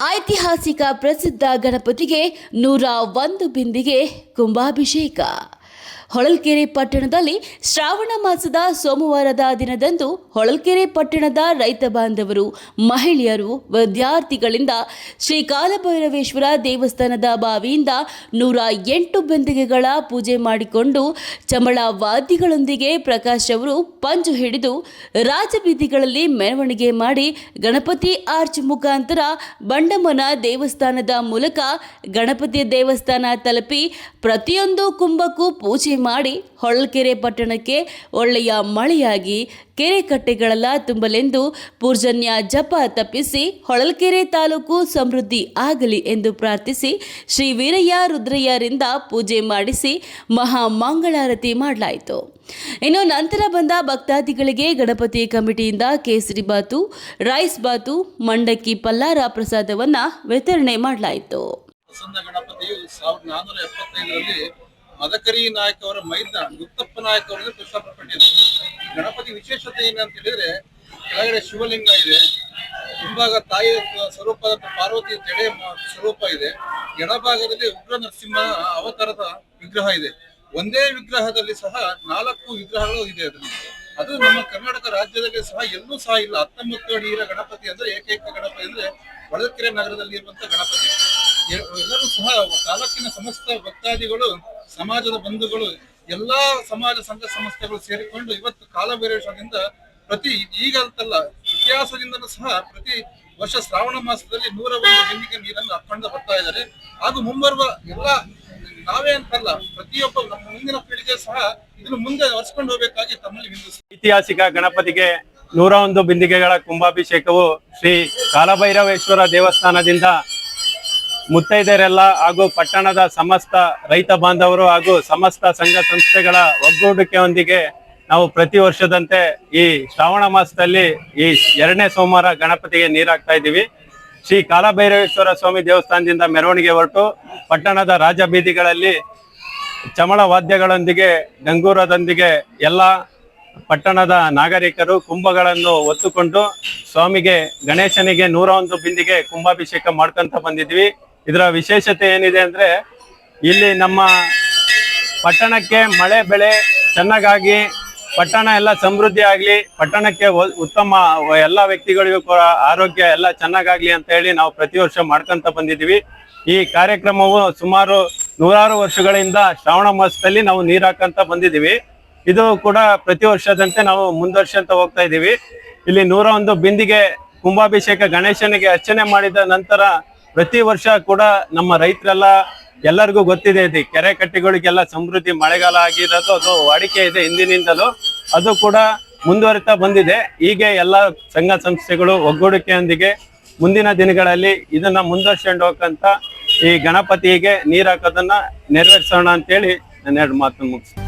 ಐತಿಹಾಸಿಕ ಪ್ರಸಿದ್ಧ ಗಣಪತಿಗೆ 101 ಬಿಂದಿಗೆ ಕುಂಭಾಭಿಷೇಕ. ಹೊಳಲ್ಕೆರೆ ಪಟ್ಟಣದಲ್ಲಿ ಶ್ರಾವಣ ಮಾಸದ ಸೋಮವಾರದ ದಿನದಂದು ಹೊಳಲ್ಕೆರೆ ಪಟ್ಟಣದ ರೈತ ಬಾಂಧವರು, ಮಹಿಳೆಯರು, ವಿದ್ಯಾರ್ಥಿಗಳಿಂದ ಶ್ರೀ ಕಾಲಭೈರವೇಶ್ವರ ದೇವಸ್ಥಾನದ ಬಾವಿಯಿಂದ 108 ಬಿಂದಿಗೆಗಳ ಪೂಜೆ ಮಾಡಿಕೊಂಡು ಚಮಳ ವಾದ್ಯಗಳೊಂದಿಗೆ ಪ್ರಕಾಶ್ ಅವರು ಪಂಜು ಹಿಡಿದು ರಾಜಬೀದಿಗಳಲ್ಲಿ ಮೆರವಣಿಗೆ ಮಾಡಿ ಗಣಪತಿ ಆರ್ಚ್ ಮುಖಾಂತರ ಬಂಡಮ್ಮನ ದೇವಸ್ಥಾನದ ಮೂಲಕ ಗಣಪತಿ ದೇವಸ್ಥಾನ ತಲುಪಿ ಪ್ರತಿಯೊಂದು ಕುಂಭಕ್ಕೂ ಪೂಜೆ ಮಾಡಿ ಹೊಳಲ್ಕೆರೆ ಪಟ್ಟಣಕ್ಕೆ ಒಳ್ಳೆಯ ಮಳೆಯಾಗಿ ಕೆರೆ ಕಟ್ಟೆಗಳೆಲ್ಲ ತುಂಬಲೆಂದು ಪೂರ್ಜನ್ಯ ಜಪ ತಪ್ಪಿಸಿ ಹೊಳಲ್ಕೆರೆ ತಾಲೂಕು ಸಮೃದ್ಧಿ ಆಗಲಿ ಎಂದು ಪ್ರಾರ್ಥಿಸಿ ಶ್ರೀ ವೀರಯ್ಯ ರುದ್ರಯ್ಯರಿಂದ ಪೂಜೆ ಮಾಡಿಸಿ ಮಹಾ ಮಂಗಳಾರತಿ ಮಾಡಲಾಯಿತು. ಇನ್ನು ನಂತರ ಬಂದ ಭಕ್ತಾದಿಗಳಿಗೆ ಗಣಪತಿ ಕಮಿಟಿಯಿಂದ ಕೇಸರಿ ಬಾತು, ರೈಸ್ ಬಾತು, ಮಂಡಕ್ಕಿ ಪಲ್ಲಾರ ಪ್ರಸಾದವನ್ನು ವಿತರಣೆ ಮಾಡಲಾಯಿತು. ಗಣಪತಿಯು 1475ರಲ್ಲಿ ಮದಕರಿ ನಾಯಕ್ ಅವರ ಮೈದ ಗುತ್ತಪ್ಪ ನಾಯಕ್ ಅವರಿಂದ ಪ್ರತಿಷ್ಠಾಪನೆಗೊಂಡಿದೆ. ಗಣಪತಿ ವಿಶೇಷತೆ ಏನಂತ ಹೇಳಿದ್ರೆ, ಕೆಳಗಡೆ ಶಿವಲಿಂಗ ಇದೆ, ಹಿಂಭಾಗ ತಾಯಿ ಸ್ವರೂಪದ ಪಾರ್ವತಿ ಜಡೆ ಸ್ವರೂಪ ಇದೆ, ಎಡಭಾಗದಲ್ಲಿ ಉಗ್ರ ನರಸಿಂಹ ಅವತಾರದ ವಿಗ್ರಹ ಇದೆ. ಒಂದೇ ವಿಗ್ರಹದಲ್ಲಿ ಸಹ 4 ವಿಗ್ರಹಗಳು ಇದೆ. ಅದು ನಮ್ಮ ಕರ್ನಾಟಕ ರಾಜ್ಯದಲ್ಲಿ ಸಹ ಎಲ್ಲೂ ಸಹ ಇಲ್ಲ. 19 ಅಡಿ ಗಣಪತಿ ಅಂದ್ರೆ ಏಕೈಕ ಗಣಪತಿ ಅಂದ್ರೆ ಹೊಳಲ್ಕೆರೆ ನಗರದಲ್ಲಿ ಇರುವಂತಹ ಗಣಪತಿ. ಎಲ್ಲರೂ ಸಹ ತಾಲೂಕಿನ ಸಮಸ್ತ ಭಕ್ತಾದಿಗಳು, ಸಮಾಜದ ಬಂಧುಗಳು, ಎಲ್ಲಾ ಸಮಾಜ ಸಂಘ ಸಂಸ್ಥೆಗಳು ಸೇರಿಕೊಂಡು ಇವತ್ತು ಕಾಲಭೈರವೇಶ್ವರದಿಂದ ಈಗಂತಲ್ಲ, ಇತಿಹಾಸದಿಂದಲೂ ಸಹ ಪ್ರತಿ ವರ್ಷ ಶ್ರಾವಣ ಮಾಸದಲ್ಲಿ 101 ಬಿಂದಿಗೆ ನೀರನ್ನು ಹಾಕೊಂಡು ಬರ್ತಾ ಇದ್ದಾರೆ. ಹಾಗೂ ಮುಂಬರುವ ಎಲ್ಲ ನಾವೇ ಅಂತಲ್ಲ, ಪ್ರತಿಯೊಬ್ಬ ನಮ್ಮ ಮುಂದಿನ ಪೀಳಿಗೆ ಸಹ ಇದನ್ನು ಮುಂದೆ ಹೊರಿಸಿಕೊಂಡು ಹೋಗಬೇಕಾಗಿ ತಮ್ಮಲ್ಲಿ ವಿನಂತಿಸುತ್ತೇನೆ. ಐತಿಹಾಸಿಕ ಗಣಪತಿಗೆ 101 ಬಿಂದಿಗೆಗಳ ಕುಂಭಾಭಿಷೇಕವು ಶ್ರೀ ಕಾಲಭೈರವೇಶ್ವರ ದೇವಸ್ಥಾನದಿಂದ ಮುತ್ತೈದೆಯರೆಲ್ಲ ಹಾಗೂ ಪಟ್ಟಣದ ಸಮಸ್ತ ರೈತ ಬಾಂಧವರು ಹಾಗೂ ಸಮಸ್ತ ಸಂಘ ಸಂಸ್ಥೆಗಳ ಒಗ್ಗೂಡಿಕೆಯೊಂದಿಗೆ ನಾವು ಪ್ರತಿ ವರ್ಷದಂತೆ ಈ ಶ್ರಾವಣ ಮಾಸದಲ್ಲಿ ಈ 2ನೇ ಸೋಮವಾರ ಗಣಪತಿಗೆ ನೀರಾಕ್ತಾ ಇದ್ದೀವಿ. ಶ್ರೀ ಕಾಲಭೈರವೇಶ್ವರ ಸ್ವಾಮಿ ದೇವಸ್ಥಾನದಿಂದ ಮೆರವಣಿಗೆ ಹೊರಟು ಪಟ್ಟಣದ ರಾಜ ಬೀದಿಗಳಲ್ಲಿ ಚಮಳ ವಾದ್ಯಗಳೊಂದಿಗೆ, ಡಂಗೂರದೊಂದಿಗೆ ಎಲ್ಲ ಪಟ್ಟಣದ ನಾಗರಿಕರು ಕುಂಭಗಳನ್ನು ಹೊತ್ತುಕೊಂಡು ಸ್ವಾಮಿಗೆ ಗಣೇಶನಿಗೆ 101 ಬಿಂದಿಗೆ ಕುಂಭಾಭಿಷೇಕ ಮಾಡ್ಕೊಂತ ಬಂದಿದ್ವಿ. ಇದರ ವಿಶೇಷತೆ ಏನಿದೆ ಅಂದ್ರೆ, ಇಲ್ಲಿ ನಮ್ಮ ಪಟ್ಟಣಕ್ಕೆ ಮಳೆ ಬೆಳೆ ಚೆನ್ನಾಗಾಗಿ ಪಟ್ಟಣ ಎಲ್ಲ ಸಮೃದ್ಧಿ ಆಗಲಿ, ಪಟ್ಟಣಕ್ಕೆ ಉತ್ತಮ ಎಲ್ಲ ವ್ಯಕ್ತಿಗಳಿಗೂ ಕೂಡ ಆರೋಗ್ಯ ಎಲ್ಲ ಚೆನ್ನಾಗಾಗ್ಲಿ ಅಂತ ಹೇಳಿ ನಾವು ಪ್ರತಿ ವರ್ಷ ಮಾಡ್ಕೊಂತ ಬಂದಿದ್ದೀವಿ. ಈ ಕಾರ್ಯಕ್ರಮವು ಸುಮಾರು 100 ವರ್ಷಗಳಿಂದ ಶ್ರಾವಣ ಮಾಸದಲ್ಲಿ ನಾವು ನೀರು ಹಾಕಂತ ಬಂದಿದ್ದೀವಿ. ಇದು ಕೂಡ ಪ್ರತಿ ವರ್ಷದಂತೆ ನಾವು ಮುಂದುವರ್ಸಂತ ಹೋಗ್ತಾ ಇದ್ದೀವಿ. ಇಲ್ಲಿ 101 ಬಿಂದಿಗೆ ಕುಂಭಾಭಿಷೇಕ ಗಣೇಶನಿಗೆ ಅರ್ಚನೆ ಮಾಡಿದ ನಂತರ ಪ್ರತಿ ವರ್ಷ ಕೂಡ ನಮ್ಮ ರೈತರೆಲ್ಲ ಎಲ್ಲರಿಗೂ ಗೊತ್ತಿದೆ, ಇದೆ ಕೆರೆ ಕಟ್ಟೆಗಳಿಗೆಲ್ಲ ಸಮೃದ್ಧಿ ಮಳೆಗಾಲ ಆಗಿರೋದು ಅದು ವಾಡಿಕೆ ಇದೆ ಹಿಂದಿನಿಂದಲೂ. ಅದು ಕೂಡ ಮುಂದುವರಿತಾ ಬಂದಿದೆ. ಹೀಗೆ ಎಲ್ಲ ಸಂಘ ಸಂಸ್ಥೆಗಳು ಒಗ್ಗೂಡಿಕೆಯೊಂದಿಗೆ ಮುಂದಿನ ದಿನಗಳಲ್ಲಿ ಇದನ್ನ ಮುಂದುವರ್ಸ್ಕೊಂಡು ಹೋಗಂತ ಈ ಗಣಪತಿಗೆ ನೀರು ಹಾಕೋದನ್ನ ನೆರವೇರಿಸೋಣ ಅಂತೇಳಿ ನಾನು 2 ಮಾತನ್ನು ಮುಗಿಸ್ತೀನಿ.